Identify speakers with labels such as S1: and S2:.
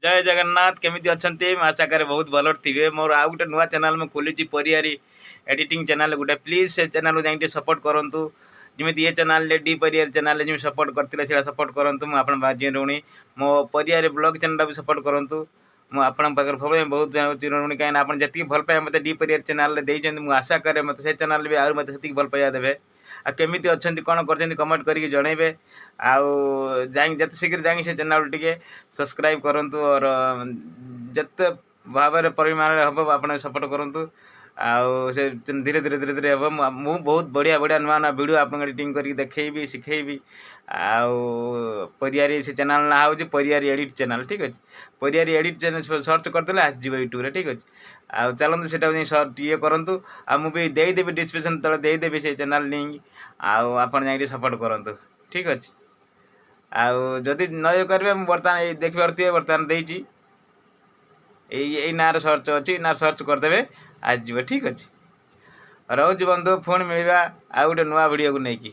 S1: जय जगन्नाथ केमिति अछंती आशा करे बहुत भल थे मोर आउ गोटे नुआ चैनल में खोली परियारी एडिटिंग चैनल गोटे प्लीज से चैनल को सपोर्ट करूँ जमी ये चैनल डी परियार चैनल जो सपोर्ट करते सपोर्ट करूँ मुझे बाजी ऋणी मो परियारी ब्लॉग चैनल भी सपोर्ट करूँ मुझे बहुत ऋणी कहीं आप जी भल पाए मत डी परियार चैनल मुझे आशा करे मत से चैनल भी आउ मत भल पाइबा देवे आमती अच्छा कौन कर कमेंट करके जनइबे आते शीघ्र जाए से चैनल टी सब्सक्राइब करूँ और जिते भाव परिमाण हम आप सपोर्ट करूँ से धीरे धीरे धीरे धीरे हम मु बहुत बढ़िया बढ़िया नुआ नुआ वीडियो आप एडिटिंग करके देखी शिखेबी परियारी से चैनल ना हूँ परियारी एडिट चैनल ठीक अच्छे परियारी एडिट चैनल सर्च करदे आसजी यूट्यूब ठीक अच्छे आ चलते से सर्च ये करूँ आ मुझे देदेवी डिस्क्रिप्शन तले देदेवी से चैनल लिंक आप सपोर्ट करूँ ठीक अच्छे आदि न करेंगे बर्तमान देख पारे बर्तमान देती यही ना सर्च अच्छी ना सर्च करदे आसजी ठीक अच्छे रोज बंधु पुणी मिलवा आ गोटे नुआ वीडियो को लेकिन।